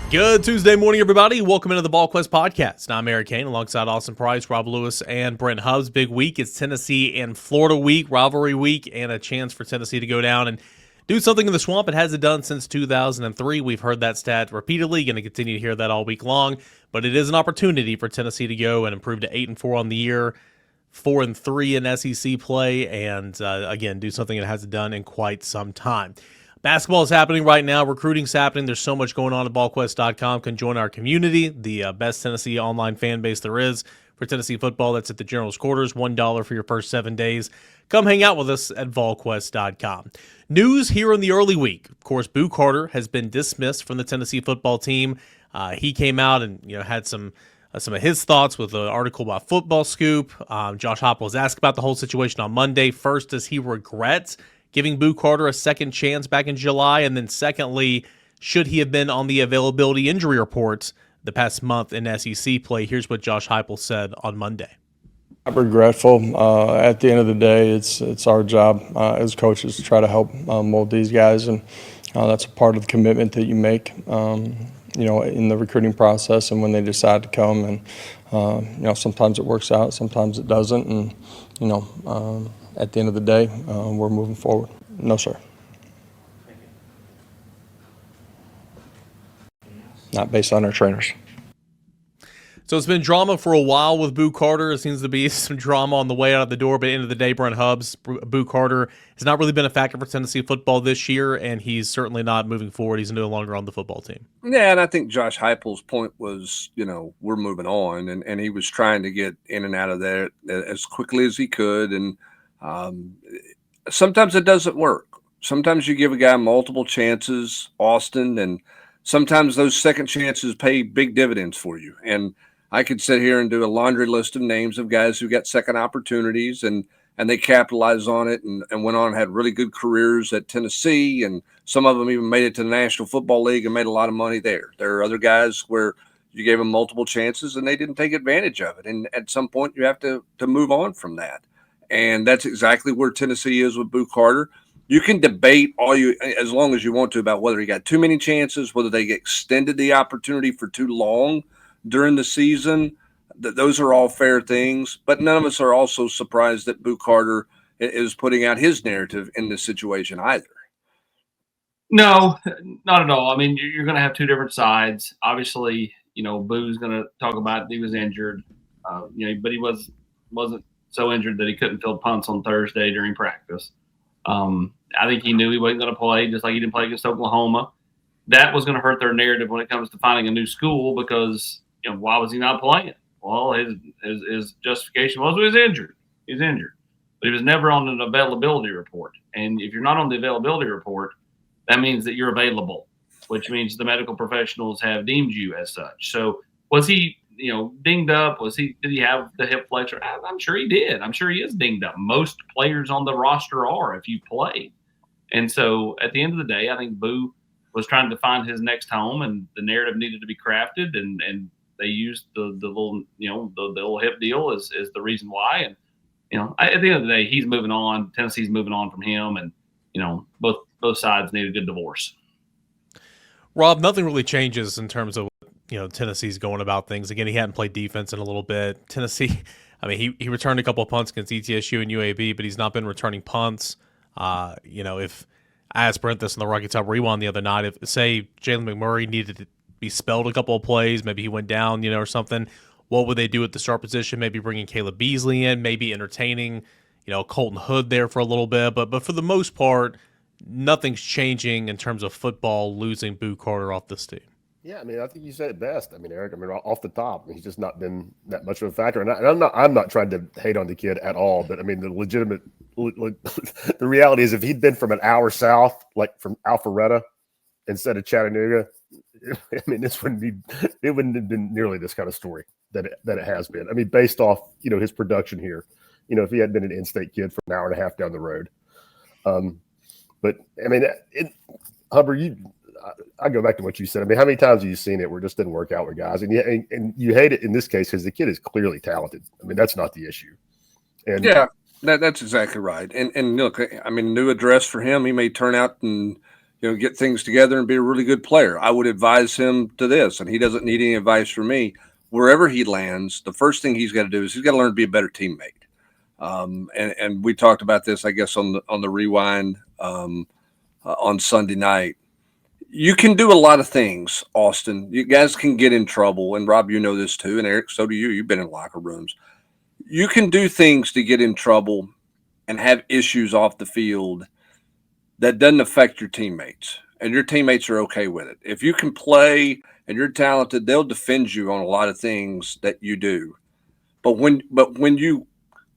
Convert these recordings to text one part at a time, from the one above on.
Good Tuesday morning, everybody. Welcome into the Volquest podcast. I'm Eric Kane alongside Austin Price, Rob Lewis, and Brent Hubbs. Big week. It's Tennessee and Florida week, rivalry week, and a chance for Tennessee to go down and do something in the swamp it hasn't done since 2003. We've heard that stat repeatedly, going to continue to hear that all week long, but it is an opportunity for Tennessee to go and improve to 8-4 on the year, 4-3 in SEC play, and again, do something it hasn't done in quite some time. Basketball is happening right now. Recruiting's happening. There's so much going on at Volquest.com. Can join our community, the best Tennessee online fan base there is for Tennessee football. That's at the General's Quarters, $1 for your first 7 days. Come hang out with us at Volquest.com. News here in the early week. Of course, Boo Carter has been dismissed from the Tennessee football team. He came out and had some of his thoughts with an article about Football Scoop. Josh Heupel was asked about the whole situation on Monday. First, does he regret giving Boo Carter a second chance back in July? And then secondly, should he have been on the availability injury report the past month in SEC play? Here's what Josh Heupel said on Monday. I'm regretful. At the end of the day, it's our job as coaches to try to help mold these guys, and that's a part of the commitment that you make, in the recruiting process and when they decide to come. And sometimes it works out, sometimes it doesn't, and at the end of the day, we're moving forward. No, sir. Not based on our trainers. So it's been drama for a while with Boo Carter. It seems to be some drama on the way out of the door, but at the end of the day, Brent Hubbs, Boo Carter has not really been a factor for Tennessee football this year, and he's certainly not moving forward. He's no longer on the football team. Yeah, and I think Josh Heupel's point was, we're moving on, and he was trying to get in and out of there as quickly as he could, and sometimes it doesn't work. Sometimes you give a guy multiple chances, Austin, and sometimes those second chances pay big dividends for you. And I could sit here and do a laundry list of names of guys who got second opportunities and they capitalized on it and went on and had really good careers at Tennessee. And some of them even made it to the National Football League and made a lot of money there. There are other guys where you gave them multiple chances and they didn't take advantage of it. And at some point you have to move on from that. And that's exactly where Tennessee is with Boo Carter. You can debate as long as you want to about whether he got too many chances, whether they extended the opportunity for too long during the season. Those are all fair things, but none of us are also surprised that Boo Carter is putting out his narrative in this situation either. No, not at all. I mean, you're going to have two different sides. Obviously, Boo's going to talk about he was injured, but he wasn't so injured that he couldn't field punts on Thursday during practice. I think he knew he wasn't going to play, just like he didn't play against Oklahoma. That was going to hurt their narrative when it comes to finding a new school because, why was he not playing? Well, his justification was he was injured. He's injured. But he was never on an availability report. And if you're not on the availability report, that means that you're available, which means the medical professionals have deemed you as such. So was he, dinged up? Did he have the hip flexor? I'm sure he did. I'm sure he is dinged up. Most players on the roster are if you play. And so at the end of the day, I think Boo was trying to find his next home, and the narrative needed to be crafted, and they used the little, the little hip deal as the reason why. And, at the end of the day, he's moving on. Tennessee's moving on from him, and, both sides need a good divorce. Rob, nothing really changes in terms of Tennessee's going about things. Again, he hadn't played defense in a little bit. Tennessee, I mean, he returned a couple of punts against ETSU and UAB, but he's not been returning punts. If I asked Brent this in the Rocky Top Rewind the other night, if say Jalen McMurray needed to be spelled a couple of plays, maybe he went down, or something, what would they do at the start position? Maybe bringing Caleb Beasley in, maybe entertaining, Colton Hood there for a little bit. But for the most part, nothing's changing in terms of football losing Boo Carter off this team. Yeah, I mean, I think you said it best. I mean, Eric, off the top, he's just not been that much of a factor. And I'm not trying to hate on the kid at all, but I mean, the reality is if he'd been from an hour south, like from Alpharetta instead of Chattanooga, I mean, it wouldn't have been nearly this kind of story that it has been. I mean, based off, his production here, if he had been an in-state kid for an hour and a half down the road. But I mean, Hubbard, I go back to what you said. I mean, how many times have you seen it where it just didn't work out with guys? And you hate it in this case because the kid is clearly talented. I mean, that's not the issue. And yeah, that's exactly right. And look, I mean, new address for him. He may turn out and get things together and be a really good player. I would advise him to this, and he doesn't need any advice from me. Wherever he lands, the first thing he's got to do is he's got to learn to be a better teammate. And we talked about this, I guess, on the rewind on Sunday night. You can do a lot of things, Austin. You guys can get in trouble, and Rob, you know this too, and Eric, so do you. You've been in locker rooms. You can do things to get in trouble and have issues off the field that doesn't affect your teammates, and your teammates are okay with it. If you can play and you're talented, they'll defend you on a lot of things that you do. But when you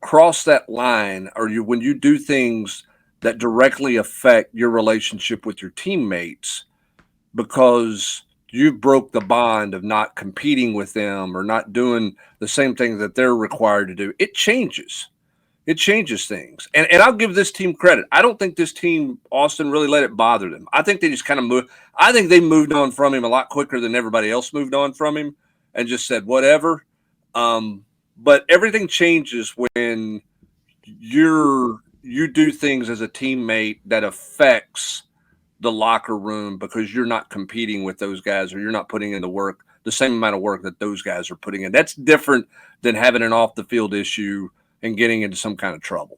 cross that line, or when you do things that directly affect your relationship with your teammates because you broke the bond of not competing with them or not doing the same thing that they're required to do, it changes. It changes things. And I'll give this team credit. I don't think this team, Austin, really let it bother them. I think they just kind of moved. I think they moved on from him a lot quicker than everybody else moved on from him and just said, whatever. But everything changes when you do things as a teammate that affects the locker room because you're not competing with those guys or you're not putting in the same amount of work that those guys are putting in. That's different than having an off the field issue and getting into some kind of trouble.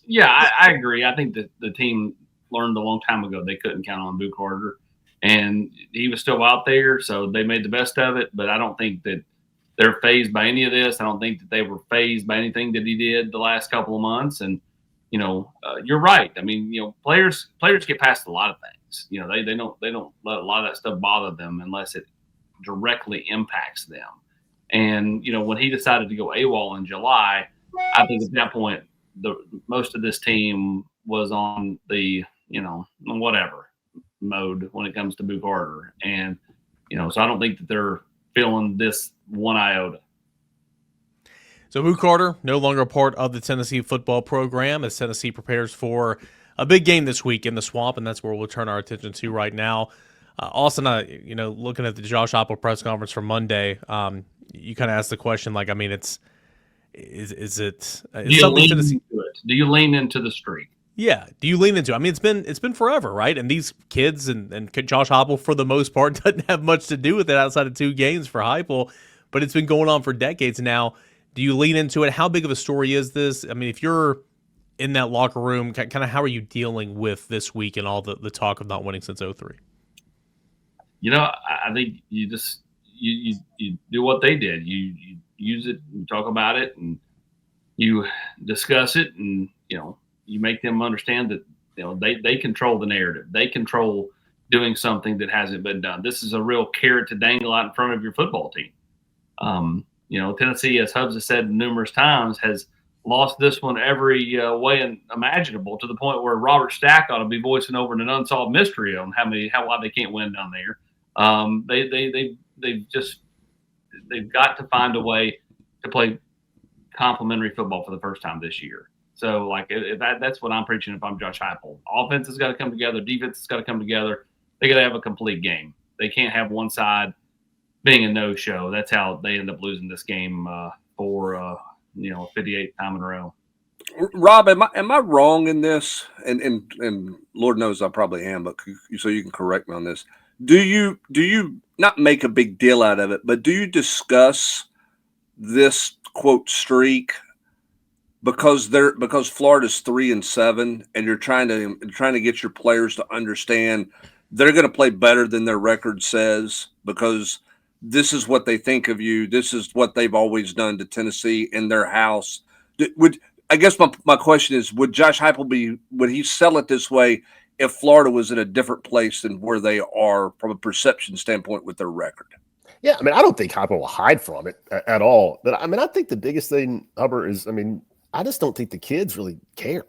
Yeah, I agree. I think that the team learned a long time ago they couldn't count on Boo Carter, and he was still out there, so they made the best of it. But I don't think that they're fazed by any of this. I don't think that they were fazed by anything that he did the last couple of months. And you're right. I mean, players get past a lot of things. They don't let a lot of that stuff bother them unless it directly impacts them. And when he decided to go AWOL in July, I think at that point most of this team was on the whatever mode when it comes to Boo Carter, and so I don't think that they're feeling this one iota. So Boo Carter, no longer a part of the Tennessee football program as Tennessee prepares for a big game this week in the Swamp, and that's where we'll turn our attention to right now. Austin, looking at the Josh Heupel press conference from Monday, you kind of asked the question, like, I mean, is it something Tennessee? Do you lean into the streak? Yeah. Do you lean into it? I mean, it's been forever, right? And these kids and Josh Heupel, for the most part, doesn't have much to do with it outside of 2 games for Heupel, but it's been going on for decades now. Do you lean into it? How big of a story is this? I mean, if you're in that locker room, kind of how are you dealing with this week and all the talk of not winning since 2003? I think you just you do what they did. You use it, you talk about it, and you discuss it, and you make them understand that they control the narrative. They control doing something that hasn't been done. This is a real carrot to dangle out in front of your football team. Tennessee, as Hubs has said numerous times, has lost this one every way imaginable, to the point where Robert Stack ought to be voicing over an unsolved mystery on why they can't win down there. They've got to find a way to play complementary football for the first time this year. So, that's what I'm preaching if I'm Josh Heupel. Offense has got to come together. Defense has got to come together. They got to have a complete game. They can't have one side being a no-show. That's how they end up losing this game for 58th time in a row. Rob, am I wrong in this? And Lord knows I probably am, but so you can correct me on this. Do you not make a big deal out of it, but do you discuss this quote streak because Florida's 3-7, and you're trying to get your players to understand they're going to play better than their record says, because this is what they think of you. This is what they've always done to Tennessee in their house. I guess my question is, would Josh Heupel would he sell it this way if Florida was in a different place than where they are from a perception standpoint with their record? Yeah, I mean, I don't think Heupel will hide from it at all. But I mean, I think the biggest thing, Hubbard, is, I mean, I just don't think the kids really care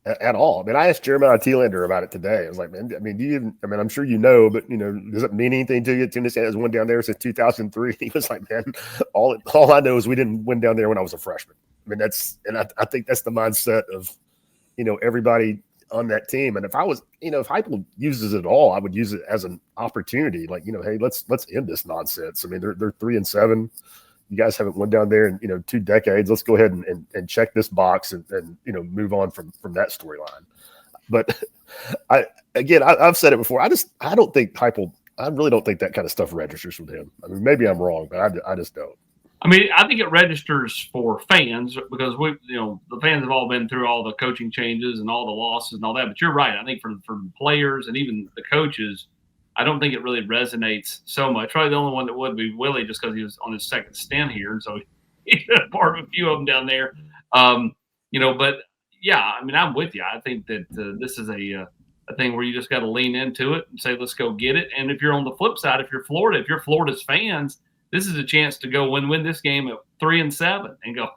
at all. I mean, I asked Jeremiah Thielander about it today. I was like, man, I mean, I'm sure but does it mean anything to you? Tennessee has won down there since 2003. He was like, man, all I know is we didn't win down there when I was a freshman. I mean, I think that's the mindset of, everybody on that team. And if I was, if Heupel uses it at all, I would use it as an opportunity. Like, hey, let's end this nonsense. I mean, they're 3-7. You guys haven't won down there in 2 decades. Let's go ahead and check this box and move on from that storyline. But again, I've said it before. I don't think Heupel. I really don't think that kind of stuff registers with him. I mean, maybe I'm wrong, but I just don't. I mean, I think it registers for fans because the fans have all been through all the coaching changes and all the losses and all that. But you're right. I think for players and even the coaches, I don't think it really resonates so much. Probably the only one that would be Willie, just because he was on his second stint here, and so he's been a part of a few of them down there. But yeah, I mean, I'm with you. I think that this is a thing where you just got to lean into it and say, let's go get it. And if you're on the flip side, if you're Florida's fans, this is a chance to go win this game at 3-7 and go,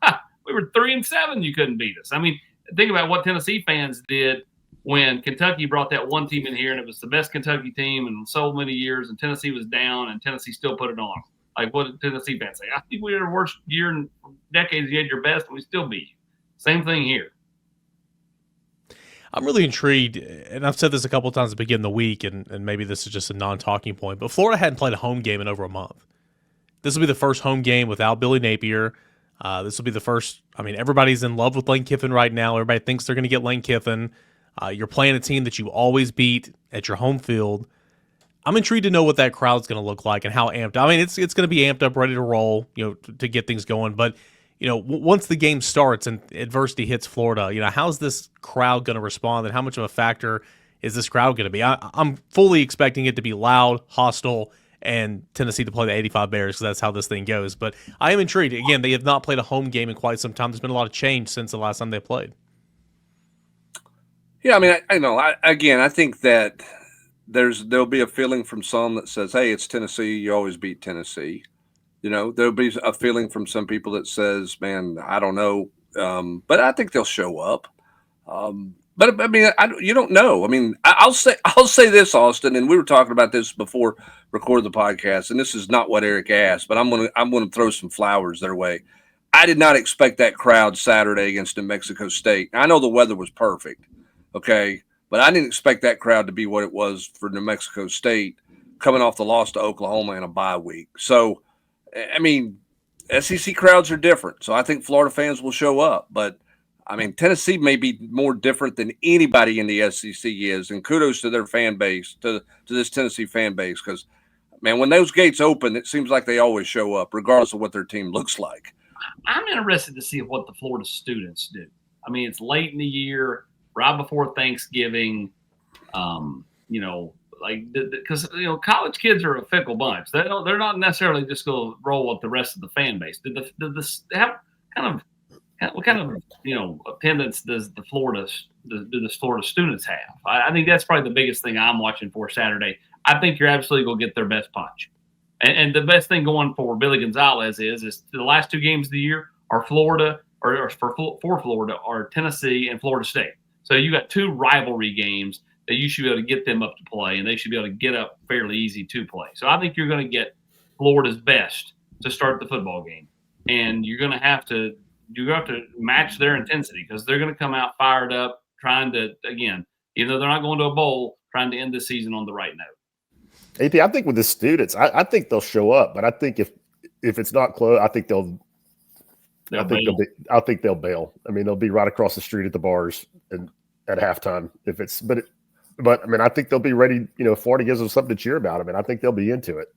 we were 3-7. You couldn't beat us. I mean, think about what Tennessee fans did when Kentucky brought that one team in here, and it was the best Kentucky team in so many years, and Tennessee was down, and Tennessee still put it on. Like, what did Tennessee fans say? I think we had the worst year in decades. You had your best, and we still beat you. Same thing here. I'm really intrigued, and I've said this a couple of times at the beginning of the week, and maybe this is just a non-talking point, but Florida hadn't played a home game in over a month. This will be the first home game without Billy Napier. This will be the first. I mean, everybody's in love with Lane Kiffin right now. Everybody thinks they're going to get Lane Kiffin. You're playing a team that you always beat at your home field. I'm intrigued to know what that crowd's going to look like and how amped. I mean, it's going to be amped up, ready to roll, to get things going. But once the game starts and adversity hits Florida, how's this crowd going to respond, and how much of a factor is this crowd going to be? I'm fully expecting it to be loud, hostile, and Tennessee to play the 85 Bears, because that's how this thing goes. But I am intrigued. Again, they have not played a home game in quite some time. There's been a lot of change since the last time they played. Yeah, I mean, I know. I think that there'll be a feeling from some that says, hey, it's Tennessee. You always beat Tennessee. There'll be a feeling from some people that says, man, I don't know. But I think they'll show up. But I mean, you don't know. I mean, I'll say this, Austin, and we were talking about this before recording the podcast, and this is not what Eric asked, but I'm gonna throw some flowers their way. I did not expect that crowd Saturday against New Mexico State. I know the weather was perfect, okay, but I didn't expect that crowd to be what it was for New Mexico State coming off the loss to Oklahoma in a bye week. So, I mean, SEC crowds are different, so I think Florida fans will show up, but I mean, Tennessee may be more different than anybody in the SEC is, and kudos to their fan base, to this Tennessee fan base, because, man, when those gates open, it seems like they always show up, regardless of what their team looks like. I'm interested to see what the Florida students do. I mean, it's late in the year, right before Thanksgiving, because college kids are a fickle bunch. They're not necessarily just going to roll with the rest of the fan base. What kind of attendance does the Florida students have? I think that's probably the biggest thing I'm watching for Saturday. I think you're absolutely going to get their best punch, and the best thing going for Billy Gonzalez is the last two games of the year are Florida or for Florida are Tennessee and Florida State. So you got two rivalry games that you should be able to get them up to play, and they should be able to get up fairly easy to play. So I think you're going to get Florida's best to start the football game, and you're going to have to. You have to match their intensity, because they're going to come out fired up, trying to, again, even though they're not going to a bowl, trying to end the season on the right note. AP, I think with the students, I think they'll show up, but I think if it's not close, I think they'll bail. I mean, they'll be right across the street at the bars and at halftime but I mean, I think they'll be ready. Florida gives them something to cheer about. I mean, I think they'll be into it.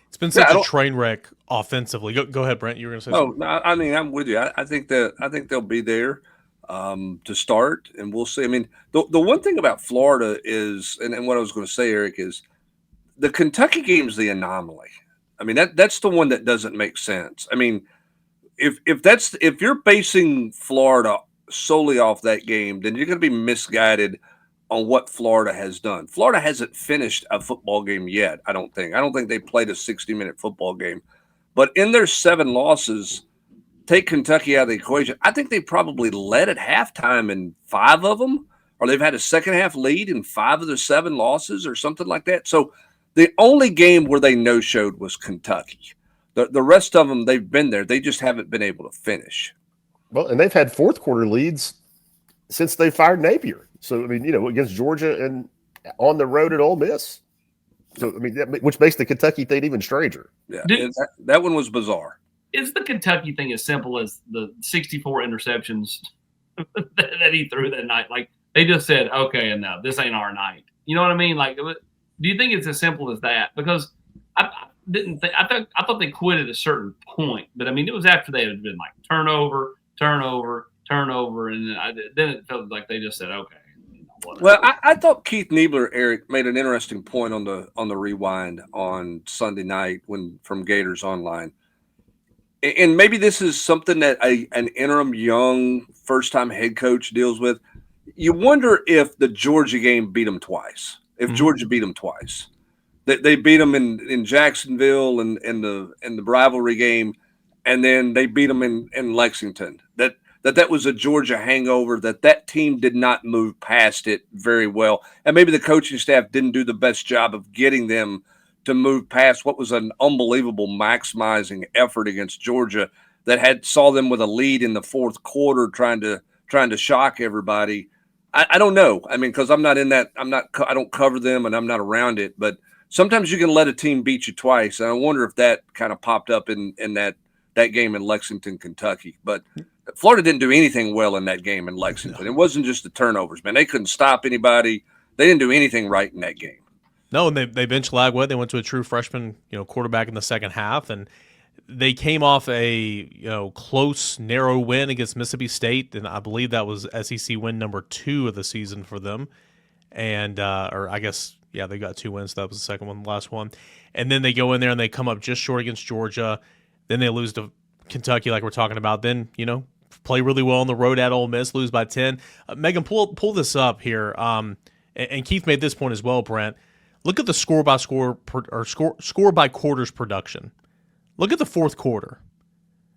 It's been such a train wreck offensively. Go ahead, Brent. You were going to say something. No, I mean, I'm with you. I think they'll be there to start, and we'll see. I mean, the one thing about Florida is, and what I was going to say, Eric, is the Kentucky game is the anomaly. I mean, that's the one that doesn't make sense. I mean, if you're basing Florida solely off that game, then you're going to be misguided on what Florida has done. Florida hasn't finished a football game yet, I don't think. I don't think they played a 60-minute football game. But in their 7 losses, take Kentucky out of the equation, I think they probably led at halftime in 5 of them, or they've had a second-half lead in 5 of their 7 losses or something like that. So the only game where they no-showed was Kentucky. The rest of them, they've been there. They just haven't been able to finish. Well, and they've had fourth-quarter leads since they fired Napier. So, I mean, against Georgia and on the road at Ole Miss. So, I mean, which makes the Kentucky thing even stranger. Yeah, that one was bizarre. Is the Kentucky thing as simple as the 64 interceptions that he threw that night? Like, They just said, okay, enough. This ain't our night. You know what I mean? Like, do you think it's as simple as that? Because I didn't think I thought they quit at a certain point, but I mean, it was after they had been like turnover, and then it felt like they just said, okay. Well, I thought Keith Niebler, Eric, made an interesting point on the rewind on Sunday night from Gators Online. And maybe this is something that an interim young first-time head coach deals with. You wonder if the Georgia game beat them twice. If Georgia beat them twice, they beat them in Jacksonville and the rivalry game, and then they beat them in Lexington. That was a Georgia hangover. That team did not move past it very well, and maybe the coaching staff didn't do the best job of getting them to move past what was an unbelievable maximizing effort against Georgia that saw them with a lead in the fourth quarter, trying to shock everybody. I don't know. I mean, because I'm not in that. I don't cover them, and I'm not around it. But sometimes you can let a team beat you twice, and I wonder if that kind of popped up in that game in Lexington, Kentucky. But Florida didn't do anything well in that game in Lexington. It wasn't just the turnovers, man. They couldn't stop anybody. They didn't do anything right in that game. No, and they benched Lagway. They went to a true freshman, quarterback in the second half, and they came off a close, narrow win against Mississippi State, and I believe that was SEC win number 2 of the season for them. And or I guess they got 2 wins. That was the second one, the last one. And then they go in there and they come up just short against Georgia. Then they lose to Kentucky, like we're talking about. Then play really well on the road at Ole Miss, lose by 10. Megan, pull this up here. And Keith made this point as well, Brent. Look at the score by quarters production. Look at the fourth quarter.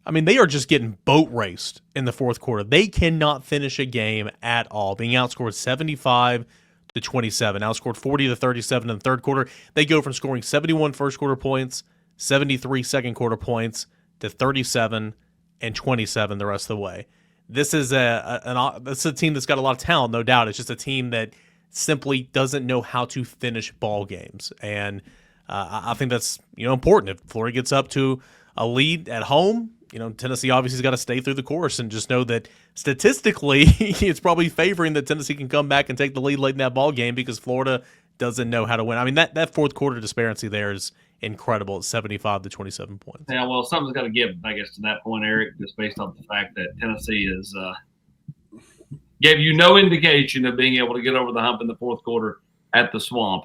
I mean, they are just getting boat raced in the fourth quarter. They cannot finish a game at all, being outscored 75-27, outscored 40-37 in the third quarter. They go from scoring 71 first quarter points, 73 second quarter points, to 37 and 27 the rest of the way. This is a team that's got a lot of talent, no doubt. It's just a team that simply doesn't know how to finish ball games, and I think that's important. If Florida gets up to a lead at home, Tennessee obviously has got to stay through the course and just know that statistically it's probably favoring that Tennessee can come back and take the lead late in that ball game because Florida doesn't know how to win. I mean, that fourth quarter disparity there is incredible at 75-27 points. Yeah, well, something's got to give, I guess, to that point, Eric, just based on the fact that Tennessee is gave you no indication of being able to get over the hump in the fourth quarter at the Swamp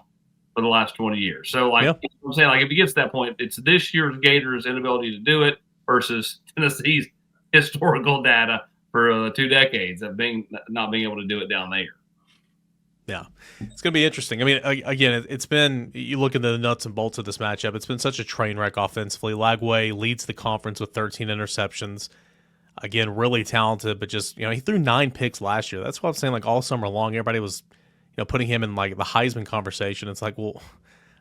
for the last 20 years. So, I'm saying, if it gets to that point, it's this year's Gators' inability to do it versus Tennessee's historical data for 2 decades of not being able to do it down there. Yeah, it's going to be interesting. I mean, again, it's been, you look at the nuts and bolts of this matchup, it's been such a train wreck offensively. Lagway leads the conference with 13 interceptions. Again, really talented, but just, he threw 9 picks last year. That's what I'm saying, all summer long, everybody was, putting him in, the Heisman conversation. It's like, well,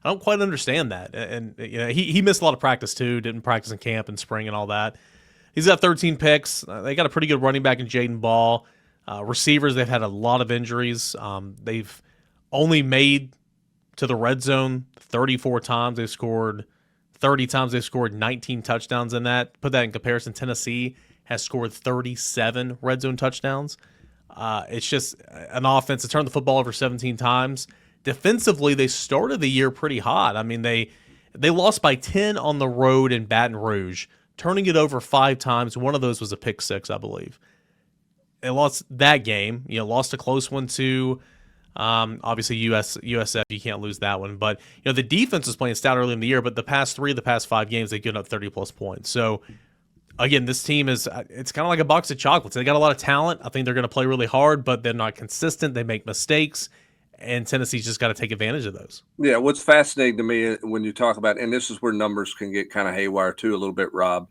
I don't quite understand that. And he missed a lot of practice, too, didn't practice in camp in spring and all that. He's got 13 picks. They got a pretty good running back in Jaden Ball. Receivers, they've had a lot of injuries. They've only made to the red zone 34 times. They've scored 30 times. They've scored 19 touchdowns in that. Put that in comparison, Tennessee has scored 37 red zone touchdowns. It's just an offense that turned the football over 17 times. Defensively, they started the year pretty hot. I mean, they lost by 10 on the road in Baton Rouge, turning it over 5 times. One of those was a pick six, I believe. They lost that game. Lost a close one to obviously USF. You can't lose that one. But the defense was playing stout early in the year. But the past 5 games, they've given up 30+ points. So again, this team it's kind of like a box of chocolates. They got a lot of talent. I think they're going to play really hard, but they're not consistent. They make mistakes, and Tennessee's just got to take advantage of those. Yeah, what's fascinating to me when you talk about, and this is where numbers can get kind of haywire too a little bit, Rob.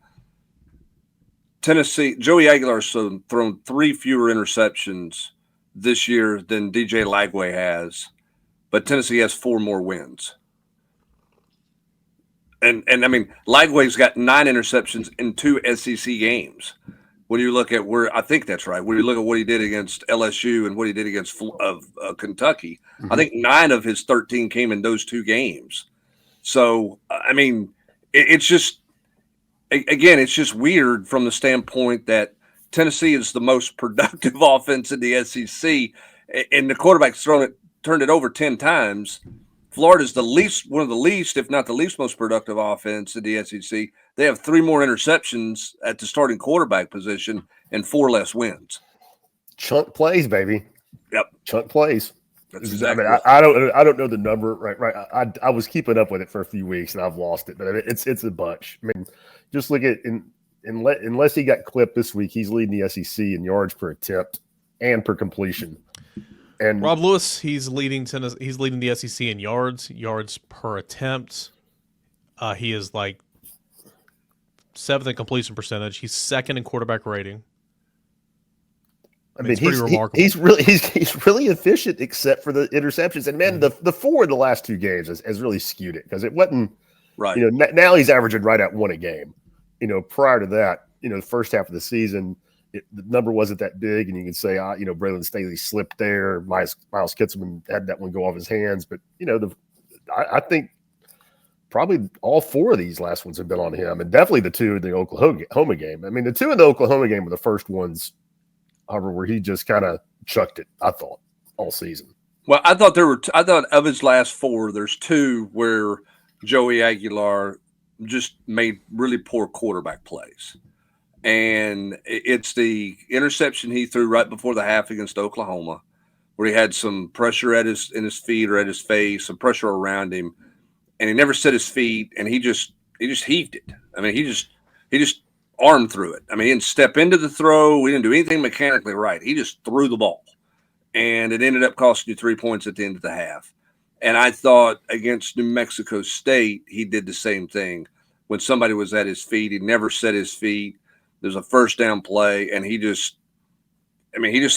Tennessee, Joey Aguilar's thrown 3 fewer interceptions this year than DJ Lagway has, but Tennessee has 4 more wins. And I mean, Lagway's got 9 interceptions in 2 SEC games. When you look at I think that's right. When you look at what he did against LSU and what he did against Kentucky, I think 9 of his 13 came in those 2 games. So, I mean, it's just, again, it's just weird from the standpoint that Tennessee is the most productive offense in the SEC, and the quarterback's turned it over 10 times. Florida's one of the least, if not the least most productive offense in the SEC. They have 3 more interceptions at the starting quarterback position and 4 less wins. Chunk plays, baby. Yep. Chunk plays. That's exactly I don't know the number, right. I was keeping up with it for a few weeks and I've lost it, but it's a bunch. I mean, just look at unless he got clipped this week, he's leading the SEC in yards per attempt and per completion. And Rob Lewis, he's leading the SEC in yards per attempt. He is like 7th in completion percentage. He's 2nd in quarterback rating. I mean, it's pretty remarkable. He's really efficient, except for the interceptions. And man, the 4 in the last 2 games has really skewed it because it wasn't right. You know, now he's averaging right at 1 a game. You know, prior to that, you know, the first half of the season, the number wasn't that big, and you can say, you know, Braylon Staley slipped there. Miles Kitselman had that one go off his hands, but you know, I think probably all 4 of these last ones have been on him, and definitely the 2 in the Oklahoma game. I mean, the 2 in the Oklahoma game were the first ones, however, where he just kind of chucked it. I thought all season. Well, I thought of his last 4, there's 2 where Joey Aguilar just made really poor quarterback plays. And it's the interception he threw right before the half against Oklahoma, where he had some pressure in his feet or at his face, some pressure around him, and he never set his feet, and he just heaved it. I mean, he just armed through it. I mean, he didn't step into the throw. We didn't do anything mechanically right. He just threw the ball, and it ended up costing you 3 points at the end of the half. And I thought against New Mexico State, he did the same thing. When somebody was at his feet, he never set his feet. There's a first down play, and he just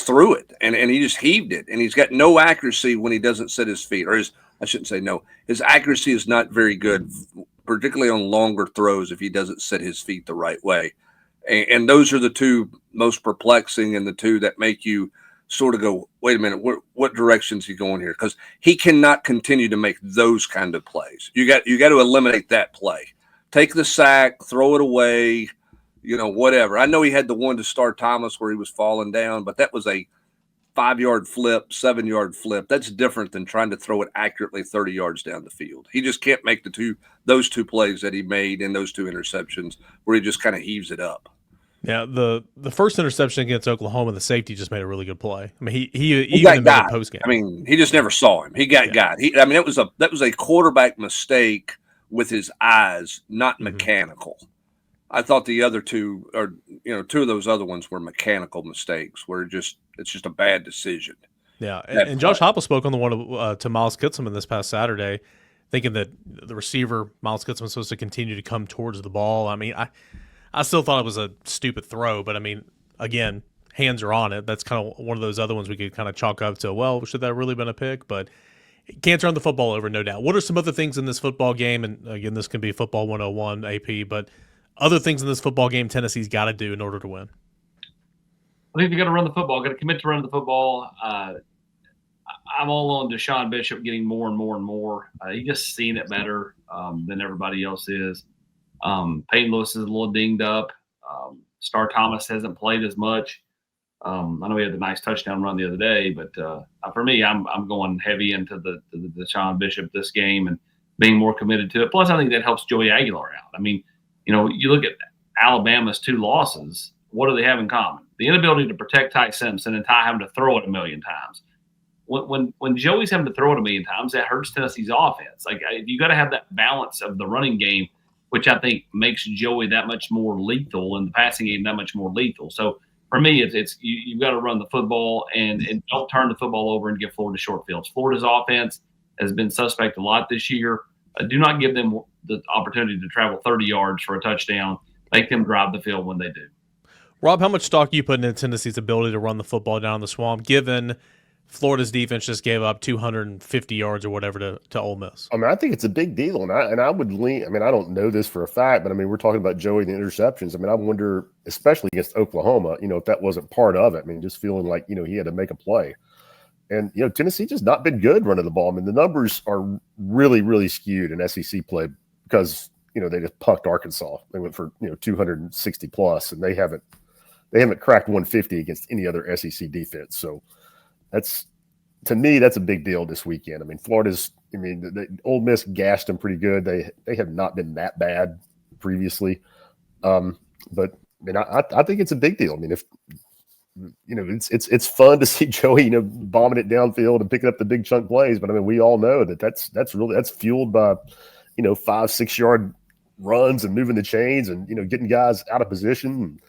threw it, and he just heaved it. And he's got no accuracy when he doesn't set his feet. I shouldn't say no. His accuracy is not very good, particularly on longer throws if he doesn't set his feet the right way. And those are the 2 most perplexing and the 2 that make you sort of go, wait a minute, what direction is he going here? Because he cannot continue to make those kind of plays. You got to eliminate that play. Take the sack, throw it away, you know, whatever. I know he had the one to Star Thomas where he was falling down, but that was a 5-yard flip, 7-yard flip. That's different than trying to throw it accurately 30 yards down the field. He just can't make those 2 plays that he made in those 2 interceptions where he just kind of heaves it up. Yeah, the first interception against Oklahoma, the safety just made a really good play. I mean, he even made a post game. I mean, he just never saw him. He got. That was a quarterback mistake with his eyes, not mechanical. I thought the other 2 are, you know, 2 of those other ones were mechanical mistakes where it's just a bad decision. Yeah, and Josh Heupel spoke on the one to Miles Kitselman this past Saturday, thinking that the receiver Miles Kitselman was supposed to continue to come towards the ball. I mean, I still thought it was a stupid throw, but I mean, again, hands are on it. That's kind of one of those other ones we could kind of chalk up to, well, should that have really been a pick? But can't turn the football over, no doubt. What are some other things in this football game? And again, this can be football 101 AP, but other things in this football game Tennessee's got to do in order to win? I think they got to run the football, got to commit to running the football. I'm all on Deshaun Bishop getting more and more and more. He just seen it better than everybody else is. Peyton Lewis is a little dinged up. Star Thomas hasn't played as much. I know he had a nice touchdown run the other day, but for me, I'm going heavy into the Deshaun Bishop this game and being more committed to it. Plus, I think that helps Joey Aguilar out. I mean, you know, you look at Alabama's 2 losses. What do they have in common? The inability to protect Ty Simpson and Ty having to throw it a million times. When Joey's having to throw it a million times, that hurts Tennessee's offense. Like, you got to have that balance of the running game, which I think makes Joey that much more lethal and the passing game that much more lethal. So for me, you've got to run the football and don't turn the football over and give Florida short fields. Florida's offense has been suspect a lot this year. Do not give them the opportunity to travel 30 yards for a touchdown. Make them drive the field when they do. Rob, how much stock are you putting in Tennessee's ability to run the football down the swamp, given Florida's defense just gave up 250 yards or whatever to Ole Miss? I mean, I think it's a big deal, and I would lean. I mean, I don't know this for a fact, but I mean, we're talking about Joey and the interceptions. I mean, I wonder, especially against Oklahoma, you know, if that wasn't part of it. I mean, just feeling like, you know, he had to make a play. And, you know, Tennessee just not been good running the ball. I mean, the numbers are really, really skewed in SEC play because, you know, they just pucked Arkansas. They went for, you know, 260 plus, and they haven't cracked 150 against any other SEC defense. So that's to me, that's a big deal this weekend. I mean, Ole Miss gashed them pretty good. They have not been that bad previously. But I mean, I think it's a big deal. I mean, if it's fun to see Joey, bombing it downfield and picking up the big chunk plays. But I mean, we all know that's fueled by, 5-6 yard runs and moving the chains and, getting guys out of position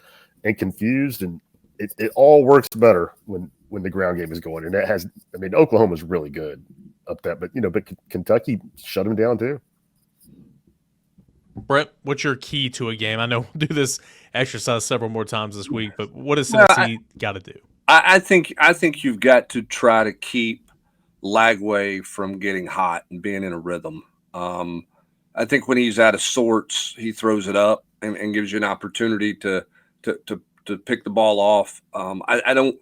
and confused. And it all works better when the ground game is going. And Oklahoma's really good up that, but Kentucky shut them down too. Brent, what's your key to a game? I know we'll do this exercise several more times this week, but what does Tennessee got to do? I think you've got to try to keep Lagway from getting hot and being in a rhythm. I think when he's out of sorts, he throws it up and gives you an opportunity to pick the ball off. I don't,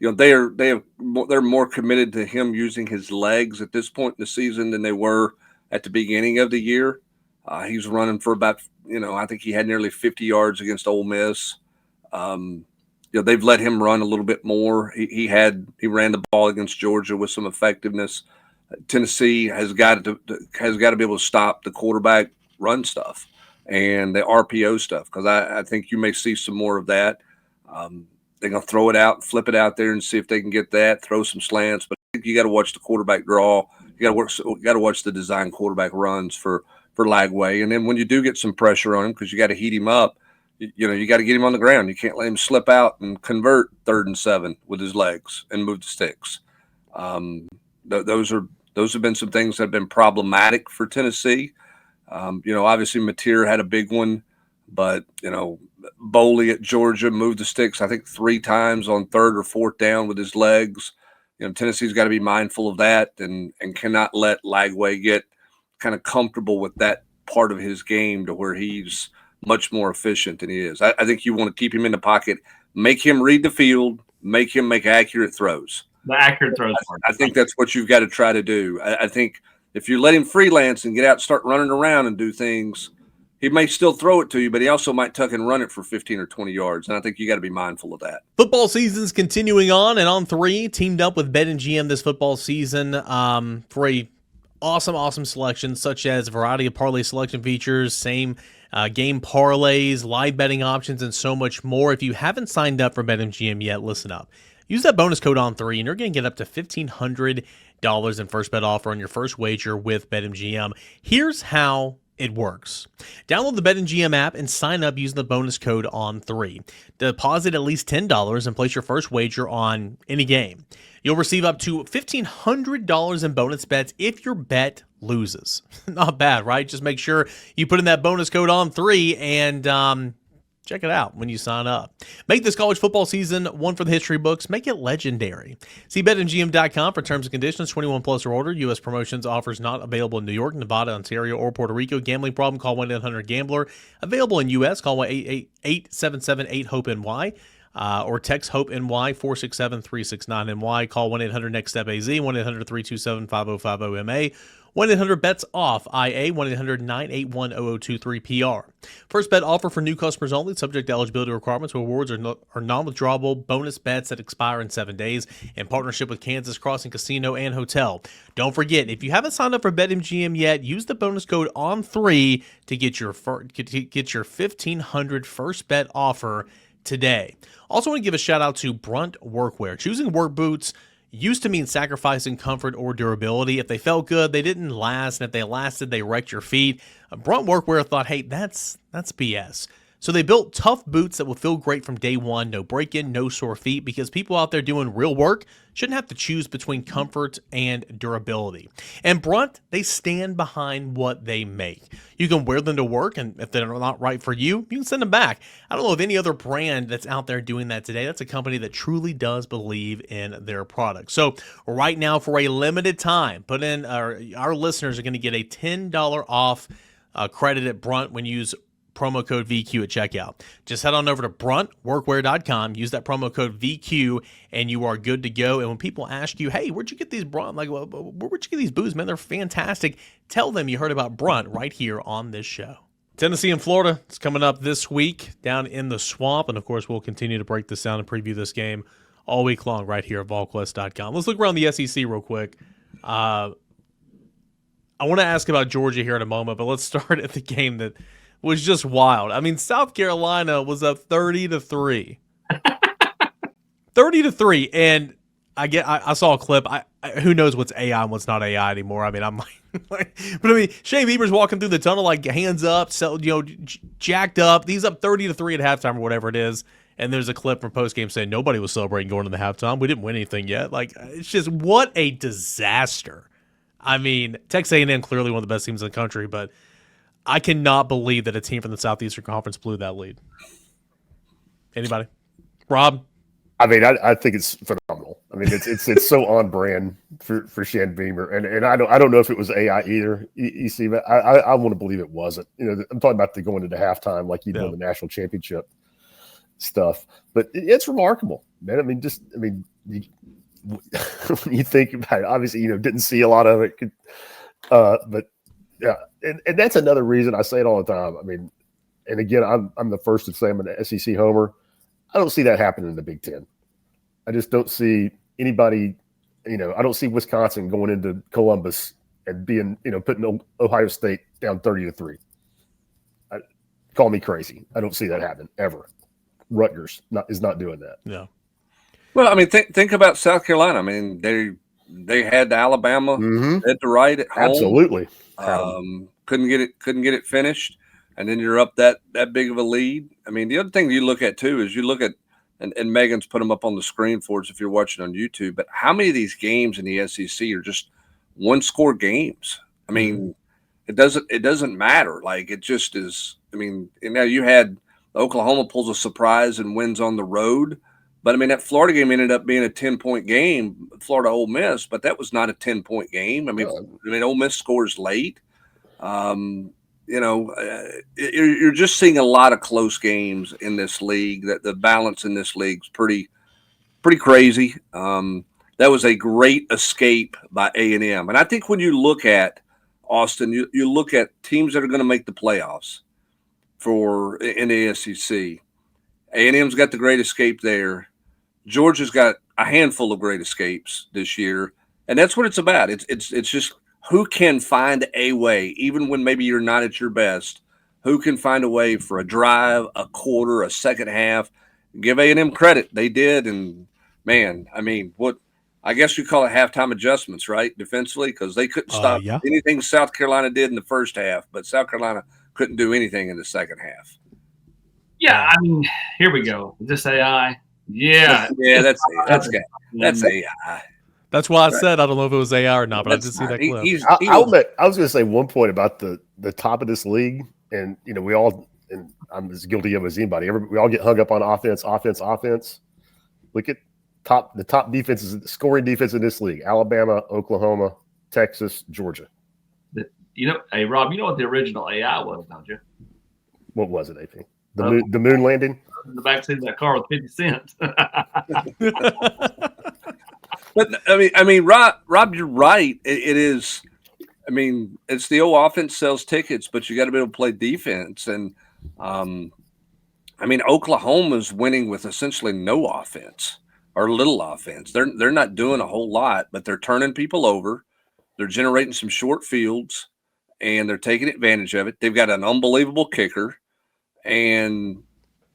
they're more committed to him using his legs at this point in the season than they were at the beginning of the year. He's running for about, I think he had nearly 50 yards against Ole Miss. They've let him run a little bit more. He ran the ball against Georgia with some effectiveness. Tennessee has got to be able to stop the quarterback run stuff and the RPO stuff, because I think you may see some more of that. They're going to throw it out, flip it out there, and see if they can get that. Throw some slants, but I think you got to watch the quarterback draw. You got to watch the design quarterback runs for Lagway, and then when you do get some pressure on him, because you got to heat him up, you got to get him on the ground. You can't let him slip out and convert 3rd and 7 with his legs and move the sticks. Those have been some things that have been problematic for Tennessee. Obviously Mateer had a big one, but Boley at Georgia moved the sticks, I think 3 times on 3rd or 4th down with his legs. Tennessee's got to be mindful of that and cannot let Lagway get kind of comfortable with that part of his game to where he's much more efficient than he is. I think you want to keep him in the pocket, make him read the field, make him make accurate throws. The accurate throws. I think that's what you've got to try to do. I think if you let him freelance and get out and start running around and do things, he may still throw it to you, but he also might tuck and run it for 15 or 20 yards. And I think you got to be mindful of that. Football season's continuing on, and On3 teamed up with BetMGM this football season for a awesome selection, such as a variety of parlay selection features, same game parlays, live betting options, and so much more. If you haven't signed up for BetMGM yet, listen up. Use that bonus code On3, and you're going to get up to $1,500 in first bet offer on your first wager with BetMGM. Here's how it works. Download the BetMGM app and sign up using the bonus code ON3. Deposit at least $10 and place your first wager on any game. You'll receive up to $1,500 in bonus bets if your bet loses. Not bad, right? Just make sure you put in that bonus code ON3 and check it out when you sign up. Make this college football season one for the history books. Make it legendary. See BetMGM.com for terms and conditions. 21 plus or older. U.S. promotions offers not available in New York, Nevada, Ontario, or Puerto Rico. Gambling problem? Call 1-800-GAMBLER. Available in U.S. Call 1-877-8-HOPE-NY. Or text HOPE-NY 467-369-NY. Call 1-800-NEXT-STEP-AZ. 1-800-327-5050-MA. 1-800-BETS-OFF-IA, 1-800-981-0023-PR. First bet offer for new customers only, subject to eligibility requirements. Rewards are non-withdrawable bonus bets that expire in 7 days in partnership with Kansas Crossing Casino and Hotel. Don't forget, if you haven't signed up for BetMGM yet, use the bonus code ON3 to get your $1,500 first bet offer today. Also want to give a shout out to BRUNT Workwear. Choosing work boots used to mean sacrificing comfort or durability. If they felt good, they didn't last, and if they lasted, they wrecked your feet. BRUNT Workwear thought, hey, that's BS. So they built tough boots that will feel great from day one, no break-in, no sore feet, because people out there doing real work shouldn't have to choose between comfort and durability. And BRUNT, they stand behind what they make. You can wear them to work, and if they're not right for you, you can send them back. I don't know of any other brand that's out there doing that today. That's a company that truly does believe in their product. So right now, for a limited time, our listeners are going to get a $10 off credit at BRUNT when you use promo code VQ at checkout. Just head on over to bruntworkwear.com, use that promo code VQ, and you are good to go. And when people ask you, hey, where'd you get these BRUNT? Like, well, where'd you get these boots, man? They're fantastic. Tell them you heard about BRUNT right here on this show. Tennessee and Florida is coming up this week down in the Swamp. And, of course, we'll continue to break this down and preview this game all week long right here at Volquest.com. Let's look around the SEC real quick. I want to ask about Georgia here in a moment, but let's start at the game that was just wild. I mean, South Carolina was up 30-3. 30-3, and I saw a clip. Who knows what's AI and what's not AI anymore? I mean, I'm like, but I mean, Shane Bieber's walking through the tunnel like hands up, so jacked up. He's up 30-3 at halftime or whatever it is. And there's a clip from postgame saying nobody was celebrating going to the halftime. We didn't win anything yet. Like, it's just what a disaster. I mean, Texas A&M clearly one of the best teams in the country, but I cannot believe that a team from the Southeastern Conference blew that lead. Anybody? Rob? I mean, I think it's phenomenal. I mean, it's so on brand for Shane Beamer, and I don't know if it was AI either. You see, but I want to believe it wasn't. I'm talking about the going into halftime like you do in the national championship stuff, but it's remarkable, man. I mean, when you think about it, obviously, didn't see a lot of it, but yeah, and that's another reason I say it all the time. I mean, and again, I'm the first to say I'm an SEC homer. I don't see that happening in the Big Ten. I just don't see anybody, I don't see Wisconsin going into Columbus and being, putting Ohio State down 30-3. Call me crazy. I don't see that happen ever. Rutgers is not doing that. Yeah. Well, I mean, think about South Carolina. I mean, they had Alabama at the right at home. Absolutely. Couldn't get it finished, and then you're up that big of a lead. I mean, the other thing you look at too is you look at, and Megan's put them up on the screen for us if you're watching on YouTube. But how many of these games in the SEC are just one-score games? I mean, it doesn't matter. Like, it just is. I mean, you had Oklahoma pulls a surprise and wins on the road. But, I mean, that Florida game ended up being a 10-point game, Florida Ole Miss, but that was not a 10-point game. I mean, Ole Miss scores late. You're just seeing a lot of close games in this league. That the balance in this league is pretty crazy. That was a great escape by A&M. And I think when you look at Austin, you look at teams that are going to make the playoffs in the SEC. A&M's got the great escape there. Georgia's got a handful of great escapes this year, and that's what it's about. It's just who can find a way, even when maybe you're not at your best, who can find a way for a drive, a quarter, a second half. Give A&M credit. They did, and, man, I mean, I guess you call it halftime adjustments, right, defensively, because they couldn't stop anything South Carolina did in the first half, but South Carolina couldn't do anything in the second half. Yeah, I mean, here we go. Is this AI? Yeah. Yeah, that's AI. That's why I said I don't know if it was AI or not, but I did see that clip. I was going to say one point about the top of this league, and we all, and I'm as guilty of as anybody. We all get hung up on offense. Look at the top defenses, scoring defense in this league: Alabama, Oklahoma, Texas, Georgia. Hey Rob, you know what the original AI was, don't you? What was it, AP? The moon landing? In the backseat of that car with 50 cents. But I mean, Rob, you're right. It is. I mean, it's the old offense sells tickets, but you got to be able to play defense. And I mean, Oklahoma's winning with essentially no offense or little offense. They're not doing a whole lot, but they're turning people over. They're generating some short fields, and they're taking advantage of it. They've got an unbelievable kicker, and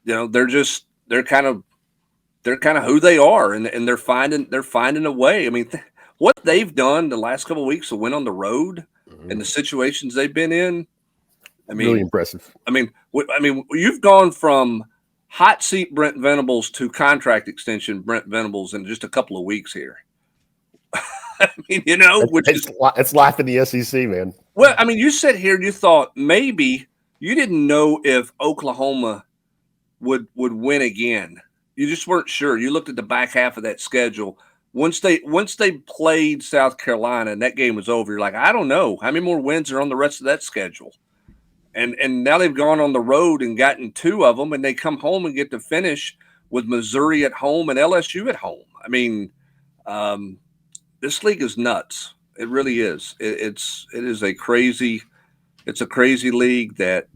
they're kind of who they are, and they're finding a way. I mean, what they've done the last couple of weeks to win on the road and the situations they've been in. I mean, really impressive. I mean, you've gone from hot seat Brent Venables to contract extension Brent Venables in just a couple of weeks here. I mean, it's life in the SEC, man. Well, I mean, you sat here and you thought maybe you didn't know if Oklahoma would win again. You just weren't sure. You looked at the back half of that schedule. Once they played South Carolina and that game was over, you're like, I don't know how many more wins are on the rest of that schedule. And now they've gone on the road and gotten two of them, and they come home and get to finish with Missouri at home and LSU at home. I mean, this league is nuts. It really is. It is a crazy It's a crazy league that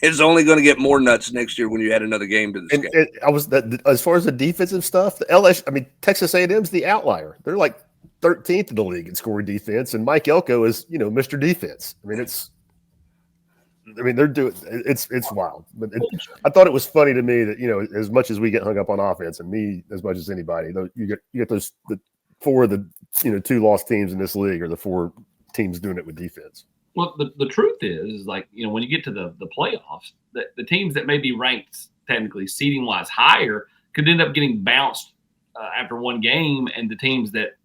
is only going to get more nuts next year when you add another game to the schedule. I was that as far as the defensive stuff, the LSU, I mean, Texas A&M's the outlier. They're like 13th in the league in scoring defense, and Mike Elko is, Mr. Defense. I mean, they're doing it's wild. But I thought it was funny to me that as much as we get hung up on offense, and me as much as anybody, you get those the four of the 2 lost teams in this league are the 4 teams doing it with defense. Well, the truth is like, when you get to the playoffs, the teams that may be ranked technically seeding wise higher could end up getting bounced after one game, and the teams that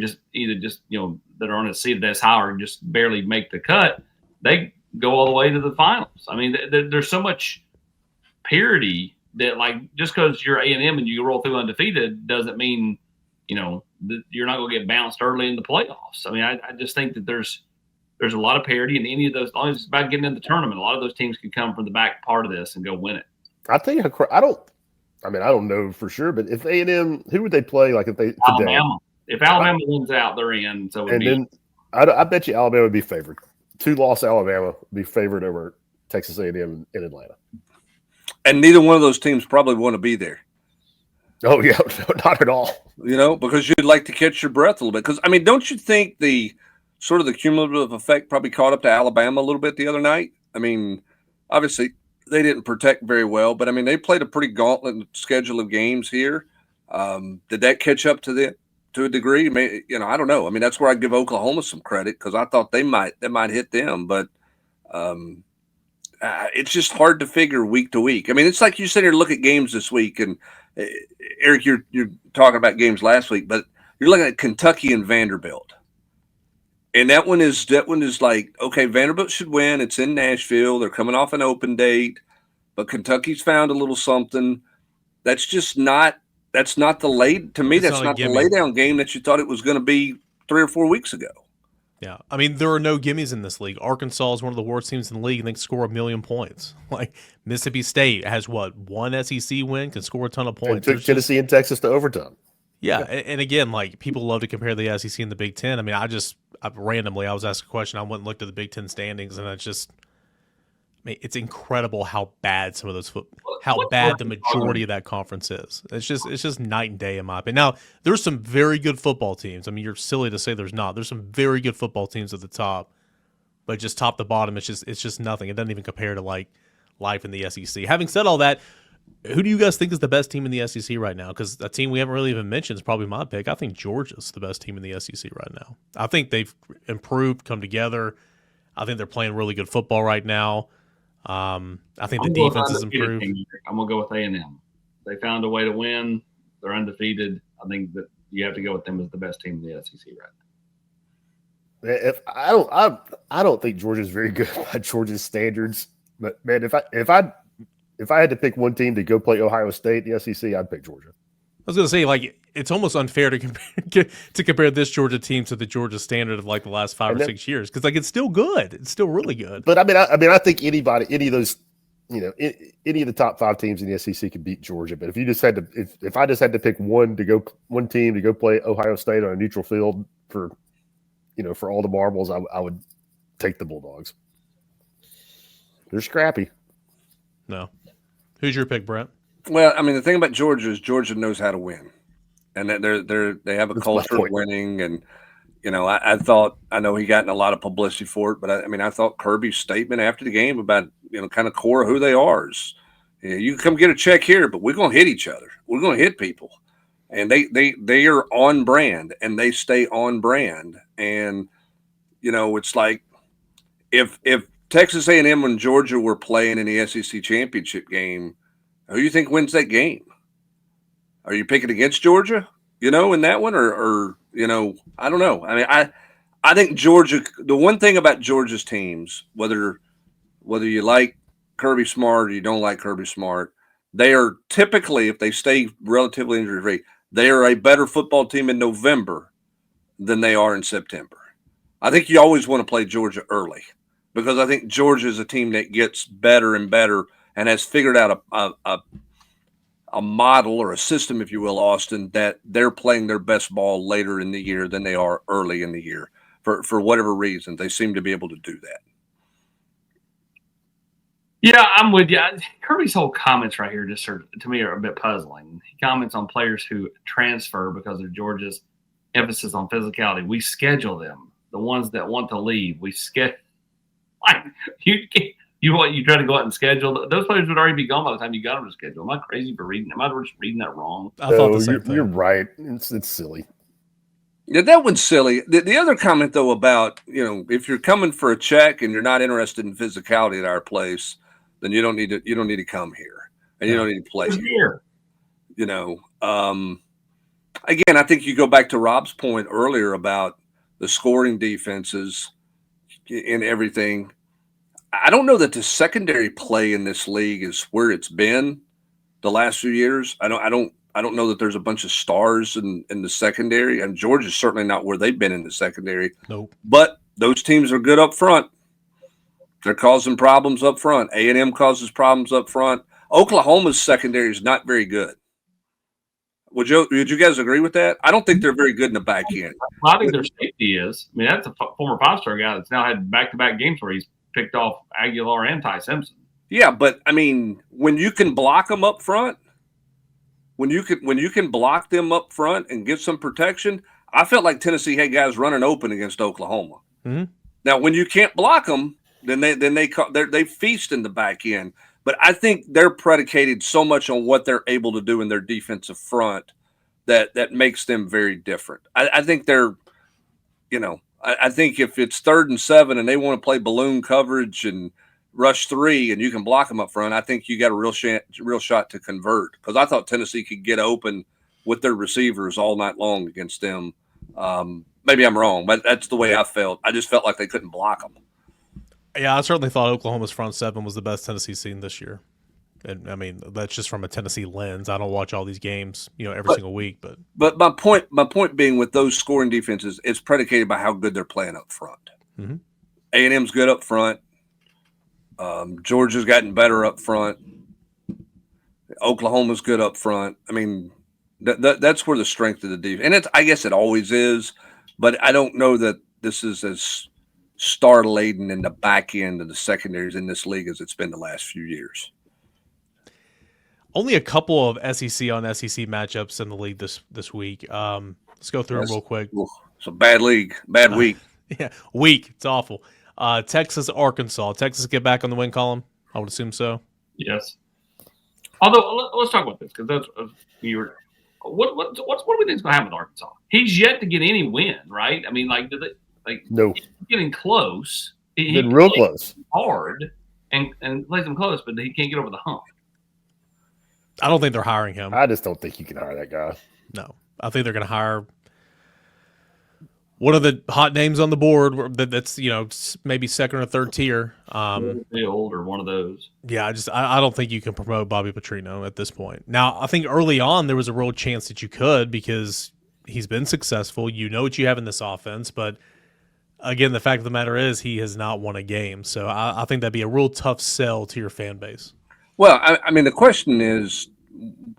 just that are on a seed that's higher and just barely make the cut, they go all the way to the finals. I mean, there's so much parity that, like, just because you're A&M and you roll through undefeated doesn't mean that you're not going to get bounced early in the playoffs. I mean, I just think that there's a lot of parity in any of those. As long as it's about getting in the tournament, a lot of those teams can come from the back part of this and go win it. I think I don't know for sure, but if A&M, who would they play? Like if they Alabama. If Alabama wins out, they're in. So then I bet you Alabama would be favored. 2-loss Alabama would be favored over Texas A&M in Atlanta. And neither one of those teams probably want to be there. Oh yeah, not at all. Because you'd like to catch your breath a little bit. Because I mean, don't you think the sort of the cumulative effect probably caught up to Alabama a little bit the other night? I mean, obviously they didn't protect very well, but I mean, they played a pretty gauntlet schedule of games here. Did that catch up to a degree? I don't know. I mean, that's where I give Oklahoma some credit because I thought they might hit them, but it's just hard to figure week to week. I mean, it's like you sit here and look at games this week, and Eric, you're talking about games last week, but you're looking at Kentucky and Vanderbilt. And that one is like, okay, Vanderbilt should win. It's in Nashville. They're coming off an open date, but Kentucky's found a little something. That's not the late to me. That's not the lay down game that you thought it was going to be 3 or 4 weeks ago. Yeah, I mean, there are no gimmies in this league. Arkansas is one of the worst teams in the league, and they can score 1,000,000 points. Like Mississippi State has one SEC win, can score a ton of points. And took Tennessee and Texas to overtime. Yeah, and again, like people love to compare the SEC and the Big Ten. I mean, I was asked a question. I went and looked at the Big Ten standings, and it's incredible how bad some of those the majority of that conference is. It's just night and day in my opinion. Now, there's some very good football teams. I mean, you're silly to say there's not. There's some very good football teams at the top, but just top to bottom, it's just nothing. It doesn't even compare to like life in the SEC. Having said all that, who do you guys think is the best team in the SEC right now? Because a team we haven't really even mentioned is probably my pick. I think Georgia's the best team in the SEC right now. I think they've improved, come together. I think they're playing really good football right now. I think the defense has improved. I'm going to go with A&M. They found a way to win. They're undefeated. I think that you have to go with them as the best team in the SEC right now. I don't think Georgia's very good by Georgia's standards. But man, if I had to pick one team to go play Ohio State in the SEC, I'd pick Georgia. I was going to say, like, it's almost unfair to compare this Georgia team to the Georgia standard of like the last 5 or 6 years because like it's still good, it's still really good. But I think any of those, any of the top 5 teams in the SEC could beat Georgia. But if I just had to pick one team to go play Ohio State on a neutral field for all the marbles, I would take the Bulldogs. They're scrappy. No. Who's your pick, Brent? Well, I mean, the thing about Georgia is Georgia knows how to win, and that they have a culture of winning. And I know he got in a lot of publicity for it, but I thought Kirby's statement after the game about kind of core of who they are is, you can come get a check here, but we're going to hit each other. We're going to hit people, and they are on brand, and they stay on brand. And it's like if Texas A&M and Georgia were playing in the SEC championship game, who do you think wins that game? Are you picking against Georgia, in that one? Or I don't know. I mean, I think Georgia – the one thing about Georgia's teams, whether you like Kirby Smart or you don't like Kirby Smart, they are typically, if they stay relatively injury-free, they are a better football team in November than they are in September. I think you always want to play Georgia early because I think Georgia is a team that gets better and better and has figured out a model or a system, if you will, Austin, that they're playing their best ball later in the year than they are early in the year. For whatever reason, they seem to be able to do that. Yeah, I'm with you. Kirby's whole comments right here just to me are a bit puzzling. He comments on players who transfer because of Georgia's emphasis on physicality. We schedule them. The ones that want to leave, we schedule. Like, you try to go out and schedule those players would already be gone by the time you got them to schedule. Am I crazy for reading? Am I just reading that wrong? I thought the same thing. You're right. It's silly. Yeah, that one's silly. The other comment though about if you're coming for a check and you're not interested in physicality at our place, then you don't need to come here and you don't need to play here. Again, I think you go back to Rob's point earlier about the scoring defenses and everything. I don't know that the secondary play in this league is where it's been the last few years. I don't know that there's a bunch of stars in the secondary, and Georgia's certainly not where they've been in the secondary. Nope. But those teams are good up front. They're causing problems up front. A&M causes problems up front. Oklahoma's secondary is not very good. Would you guys agree with that? I don't think they're very good in the back end. Well, I think their safety is. I mean, that's a former 5-star guy that's now had back-to-back games where he's picked off Aguilar and Ty Simpson. Yeah, but I mean, when you can block them up front, when you can block them up front and get some protection, I felt like Tennessee had guys running open against Oklahoma. Mm-hmm. Now, when you can't block them, then they feast in the back end. But I think they're predicated so much on what they're able to do in their defensive front that makes them very different. I think they're, I think if it's 3rd and 7 and they want to play balloon coverage and rush 3 and you can block them up front, I think you got a real shot to convert, because I thought Tennessee could get open with their receivers all night long against them. Maybe I'm wrong, but that's the way I felt. I just felt like they couldn't block them. Yeah, I certainly thought Oklahoma's front 7 was the best Tennessee's seen this year. And I mean, that's just from a Tennessee lens. I don't watch all these games, every single week. But my point being with those scoring defenses, it's predicated by how good they're playing up front. Mm-hmm. A&M's good up front. Georgia's gotten better up front. Oklahoma's good up front. I mean, that's where the strength of the defense, and I guess it always is, but I don't know that this is as star laden in the back end of the secondaries in this league as it's been the last few years. Only a couple of SEC on SEC matchups in the league this week. Let's go through them real quick. It's a bad league, bad week. Yeah, week. It's awful. Texas, Arkansas. Texas get back on the win column? I would assume so. Yes. Although, let's talk about this, because that's you were. What do we think is going to happen with Arkansas? He's yet to get any win, right? I mean, no, he's getting close. He's been real close, hard, and plays him close, but he can't get over the hump. I don't think they're hiring him. I just don't think you can hire that guy. No, I think they're going to hire one of the hot names on the board that's maybe 2nd or 3rd tier. The older one of those. Yeah, I don't think you can promote Bobby Petrino at this point. Now, I think early on there was a real chance that you could, because he's been successful. You know what you have in this offense, but again, the fact of the matter is he has not won a game. So I think that'd be a real tough sell to your fan base. Well, I mean, the question is,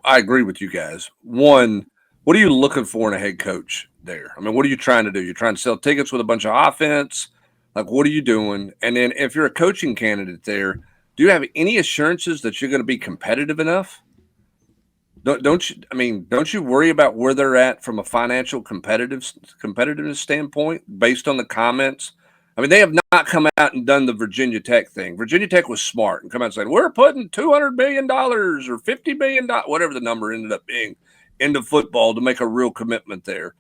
I agree with you guys. One, what are you looking for in a head coach there? I mean, what are you trying to do? You're trying to sell tickets with a bunch of offense? Like, what are you doing? And then if you're a coaching candidate there, do you have any assurances that you're going to be competitive enough? Don't you worry about where they're at from a financial competitiveness standpoint based on the comments? I mean, they have not come out and done the Virginia Tech thing. Virginia Tech was smart and come out and said, we're putting $200 million or $50 million, whatever the number ended up being, into football to make a real commitment there.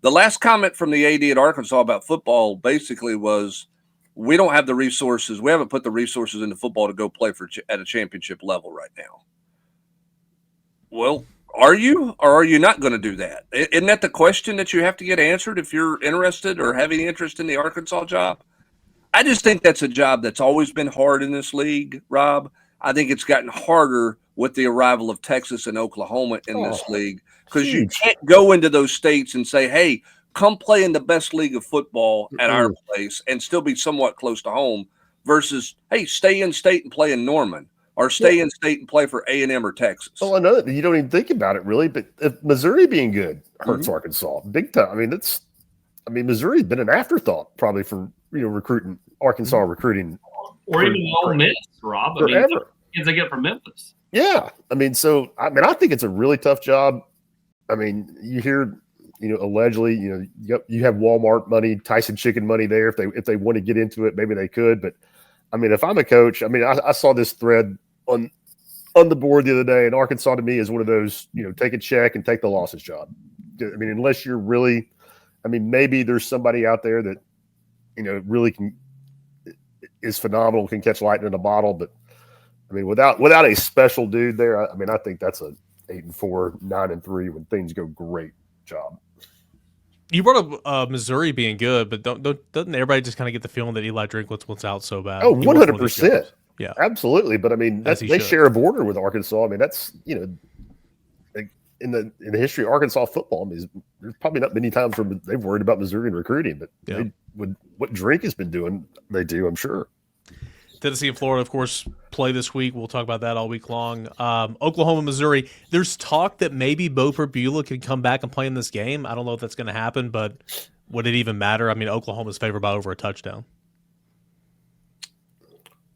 The last comment from the AD at Arkansas about football basically was, we don't have the resources. We haven't put the resources into football to go play at a championship level right now. Well, are you or are you not going to do that? Isn't that the question that you have to get answered if you're interested or have any interest in the Arkansas job? I just think that's a job that's always been hard in this league, Rob. I think it's gotten harder with the arrival of Texas and Oklahoma in this league, because you can't go into those states and say, hey, come play in the best league of football at our place and still be somewhat close to home, versus, hey, stay in state and play in Norman, or stay in state and play for A&M or Texas. Well, I know that you don't even think about it really, but if Missouri being good hurts Arkansas big time. I mean, Missouri's been an afterthought probably for recruiting Arkansas recruiting Or even Ole Miss, Rob. I mean, forever. kids they get from Memphis. Yeah. I mean, I think it's a really tough job. I mean, you hear, allegedly, you have Walmart money, Tyson Chicken money there. If they want to get into it, maybe they could. But I mean, if I'm a coach, I mean, I saw this thread on the board the other day, and Arkansas to me is one of those, take a check and take the losses job. I mean, unless you're really, I mean, maybe there's somebody out there that, really is phenomenal, can catch lightning in a bottle. But I mean, without a special dude there, I mean, I think that's a 8-4, 9-3 when things go great job. You brought up Missouri being good, but doesn't everybody just kind of get the feeling that Eli Drinkwitz wants out so bad? Oh, 100%. Yeah, absolutely. But I mean, they share a border with Arkansas. I mean, that's in the history of Arkansas football, I mean, there's probably not many times where they've worried about Missouri and recruiting, but what Drink has been doing, they do, I'm sure. Tennessee and Florida, of course, play this week. We'll talk about that all week long. Oklahoma, Missouri. There's talk that maybe Beaufort Beulah can come back and play in this game. I don't know if that's going to happen, but would it even matter? I mean, Oklahoma's favored by over a touchdown.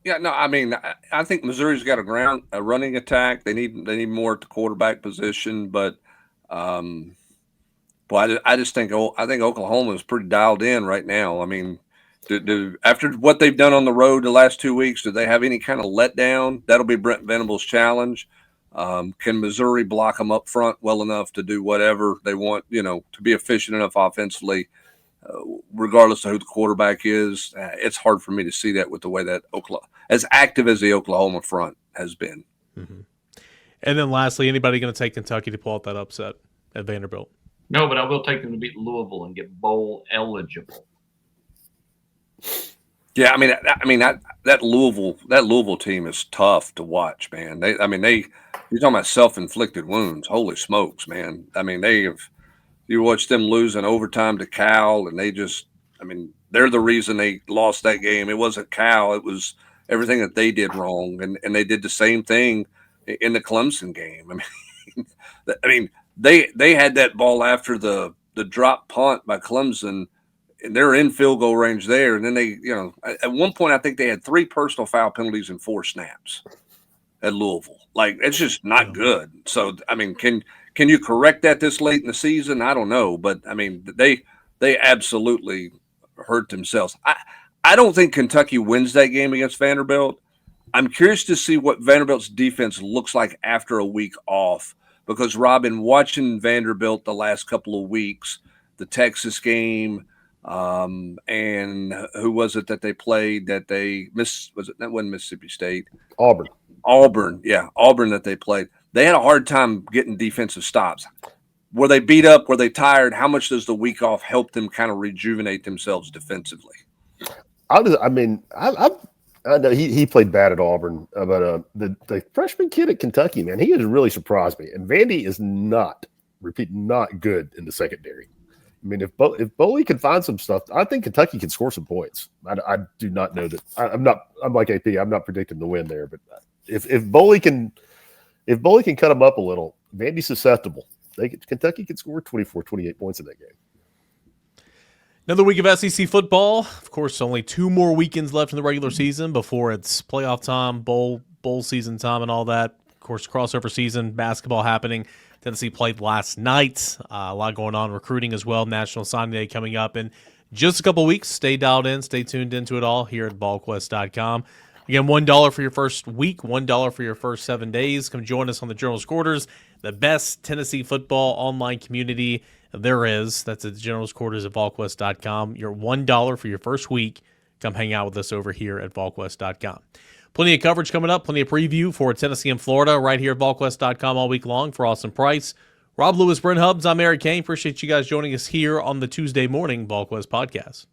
Yeah, no, I mean, I think Missouri's got a running attack. They need more at the quarterback position, but I think Oklahoma is pretty dialed in right now. I mean, after what they've done on the road the last 2 weeks, do they have any kind of letdown? That'll be Brent Venables' challenge. Can Missouri block them up front well enough to do whatever they want, to be efficient enough offensively, regardless of who the quarterback is? It's hard for me to see that with the way that as active as the Oklahoma front has been. Mm-hmm. And then lastly, anybody going to take Kentucky to pull out that upset at Vanderbilt? No, but I will take them to beat Louisville and get bowl eligible. Yeah, I mean that Louisville team is tough to watch, man. You're talking about self-inflicted wounds. Holy smokes, man. I mean, you watch them lose in overtime to Cal, and they're the reason they lost that game. It wasn't Cal, it was everything that they did wrong, and they did the same thing in the Clemson game. I mean, they had that ball after the drop punt by Clemson, and they're in field goal range there. And then they, at one point, I think they had 3 personal foul penalties in 4 snaps at Louisville. Like, it's just not good. So, I mean, can you correct that this late in the season? I don't know, but I mean, they absolutely hurt themselves. I don't think Kentucky wins that game against Vanderbilt. I'm curious to see what Vanderbilt's defense looks like after a week off, because, Rob, in watching Vanderbilt the last couple of weeks, the Texas game, and who was it that they played that they missed? That wasn't Mississippi State? Auburn, yeah, Auburn that they played. They had a hard time getting defensive stops. Were they beat up? Were they tired? How much does the week off help them kind of rejuvenate themselves defensively? I know he played bad at Auburn, but the freshman kid at Kentucky, man, he has really surprised me. And Vandy is not good in the secondary. I mean, if Boley can find some stuff, I think Kentucky can score some points. I do not know that. I'm like AP. I'm not predicting the win there, but if Boley can cut them up a little, Vandy's susceptible. Kentucky can score 24, 28 points in that game. Another week of SEC football. Of course, only 2 more weekends left in the regular season before it's playoff time, bowl season time, and all that. Of course, crossover season, basketball happening. Tennessee played last night. A lot going on, recruiting as well. National Signing Day coming up in just a couple weeks. Stay dialed in. Stay tuned into it all here at Volquest.com. Again, $1 for your first week, $1 for your first 7 days. Come join us on the General's Quarters, the best Tennessee football online community there is. That's at the General's Quarters at Volquest.com. Your $1 for your first week. Come hang out with us over here at Volquest.com. Plenty of coverage coming up, plenty of preview for Tennessee and Florida right here at Volquest.com all week long for Austin Price. Rob Lewis, Brent Hubbs, I'm Eric Kane. Appreciate you guys joining us here on the Tuesday morning Volquest podcast.